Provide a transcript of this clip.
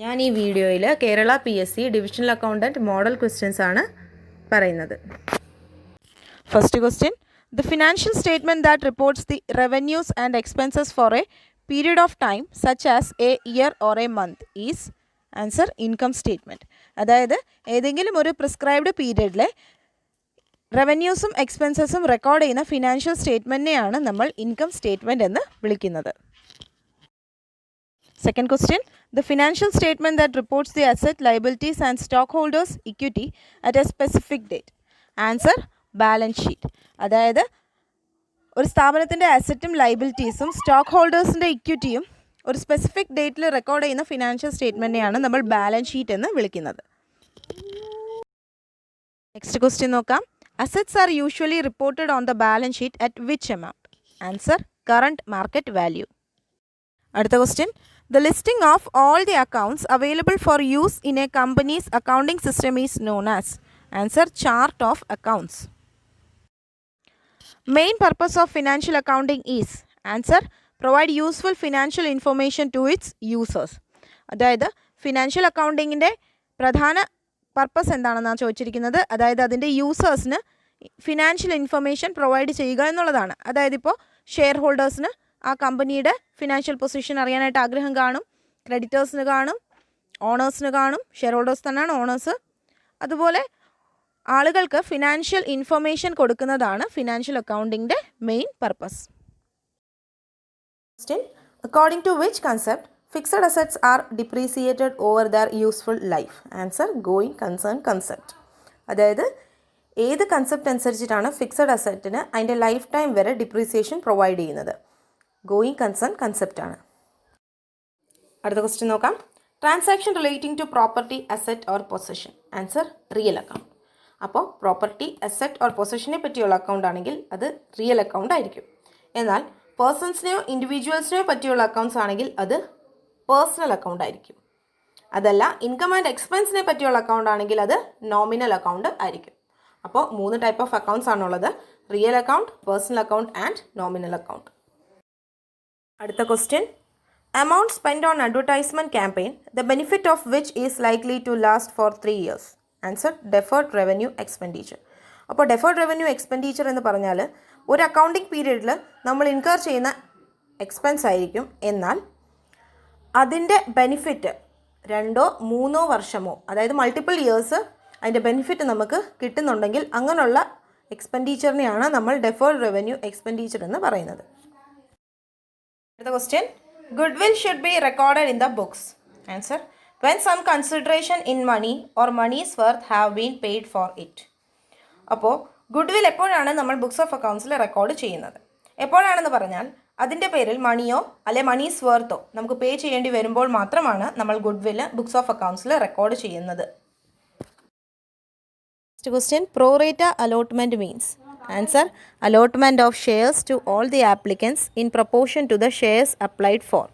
ഞാൻ ഈ വീഡിയോയിൽ Kerala PSC divisional accountant model questions ആണ് പറയുന്നത്. First question, the financial statement that reports the revenues and expenses for a period of time such as a year or a month is answer income statement. അതായത് ഏതെങ്കിലും ഒരു prescribed പീരിയഡിലെ റവന്യൂസും എക്സ്പെൻസസും record ചെയ്യുന്ന financial സ്റ്റേറ്റ്മെൻറ്റിനെയാണ് നമ്മൾ income statement എന്ന് വിളിക്കുന്നത്. Second question, the financial statement that reports the asset, liabilities and stockholders' equity at a specific date. Answer, balance sheet. അതായത് ഒരു സ്ഥാപനത്തിൻ്റെ അസറ്റും ലൈബിലിറ്റീസും സ്റ്റോക്ക് ഹോൾഡേഴ്സിൻ്റെ ഇക്വിറ്റിയും ഒരു സ്പെസിഫിക് ഡേറ്റിൽ റെക്കോർഡ് ചെയ്യുന്ന ഫിനാൻഷ്യൽ സ്റ്റേറ്റ്മെൻറ്റിനെയാണ് നമ്മൾ ബാലൻസ് ഷീറ്റ് എന്ന് വിളിക്കുന്നത്. നെക്സ്റ്റ് ക്വസ്റ്റ്യൻ നോക്കാം. Assets are usually reported on the balance sheet at which amount? Answer, current market value. അടുത്ത question, the listing of all the accounts available for use in a company's accounting system is known as? Answer, chart of accounts. Main purpose of financial accounting is? Answer, provide useful financial information to its users. അതായത് financial അക്കൗണ്ടിങ്ങിൻ്റെ പ്രധാന purpose എന്താണെന്നാണ് ചോദിച്ചിരിക്കുന്നത്. അതായത് അതിൻ്റെ യൂസേഴ്സിന് financial information provide ചെയ്യുക എന്നുള്ളതാണ്. അതായത് ഇപ്പോൾ ഷെയർ ഹോൾഡേഴ്സിന് ആ കമ്പനിയുടെ ഫിനാൻഷ്യൽ പൊസിഷൻ അറിയാനായിട്ട് ആഗ്രഹം കാണും, ക്രെഡിറ്റേഴ്സിന് കാണും, ഓണേഴ്സിന് കാണും. ഷെയർ ഹോൾഡേഴ്സ് തന്നെയാണ് ഓണേഴ്സ്. അതുപോലെ ആളുകൾക്ക് ഫിനാൻഷ്യൽ ഇൻഫർമേഷൻ കൊടുക്കുന്നതാണ് ഫിനാൻഷ്യൽ അക്കൗണ്ടിങ്ങിൻ്റെ main purpose. According to which concept fixed assets are depreciated over their useful life? Answer, going concern concept. അതായത് ഏത് കൺസെപ്റ്റ് അനുസരിച്ചിട്ടാണ് ഫിക്സഡ് അസറ്റിന് അതിൻ്റെ ലൈഫ് ടൈം വരെ ഡിപ്രീസിയേഷൻ പ്രൊവൈഡ് ചെയ്യുന്നത്? ഗോയിങ് കൺസേൺ കൺസെപ്റ്റാണ്. അടുത്ത ക്വസ്റ്റ്യൻ നോക്കാം. Transaction relating to property, asset or possession? Answer, real account. അപ്പോൾ പ്രോപ്പർട്ടി, അസറ്റ് ഓർ പൊസഷനെ പറ്റിയുള്ള അക്കൗണ്ട് ആണെങ്കിൽ അത് റിയൽ അക്കൗണ്ട് ആയിരിക്കും. എന്നാൽ പേഴ്സൺസിനെയോ ഇൻഡിവിജ്വൽസിനെയോ പറ്റിയുള്ള അക്കൗണ്ട്സ് ആണെങ്കിൽ അത് പേഴ്സണൽ അക്കൗണ്ട് ആയിരിക്കും. അതല്ല ഇൻകം ആൻഡ് എക്സ്പെൻസിനെ പറ്റിയുള്ള അക്കൗണ്ട് ആണെങ്കിൽ അത് നോമിനൽ അക്കൗണ്ട് ആയിരിക്കും. അപ്പോൾ 3 ടൈപ്പ് ഓഫ് അക്കൗണ്ട്സ് ആണുള്ളത്: real account, personal account and nominal account. അടുത്ത question, amount spent on advertisement campaign, the benefit of which is likely to last for 3 years? Answer, deferred revenue expenditure. അപ്പോൾ deferred revenue expenditure എന്ന് പറഞ്ഞാൽ ഒരു accounting പീരീഡിൽ നമ്മൾ incur ചെയ്യുന്ന expense ആയിരിക്കും. എന്നാൽ അതിൻ്റെ ബെനിഫിറ്റ് 2 or 3 വർഷമോ, അതായത് മൾട്ടിപ്പിൾ ഇയേഴ്സ് അതിൻ്റെ ബെനിഫിറ്റ് നമുക്ക് കിട്ടുന്നുണ്ടെങ്കിൽ അങ്ങനെയുള്ള എക്സ്പെൻഡിച്ചറിനെയാണ് നമ്മൾ deferred revenue expenditure എന്ന് പറയുന്നത്. അടുത്ത question, goodwill should be recorded in the books. Answer, when some consideration in money or money's worth have been paid for it. അപ്പോൾ ഗുഡ്വിൽ എപ്പോഴാണ് നമ്മൾ ബുക്സ് ഓഫ് അക്കൗണ്ട്സിൽ റെക്കോർഡ് ചെയ്യുന്നത്? എപ്പോഴാണെന്ന് പറഞ്ഞാൽ അതിൻ്റെ പേരിൽ മണിയോ അല്ലെ മണീസ് വർത്ോ നമുക്ക് പേ ചെയ്യേണ്ടി വരുമ്പോൾ മാത്രമാണ് നമ്മൾ ഗുഡ്വില് ബുക്സ് ഓഫ് അക്കൗണ്ട്സിൽ റെക്കോർഡ് ചെയ്യുന്നത്. Next question, prorata allotment means? Answer, allotment of shares to all the applicants in proportion to the shares applied for.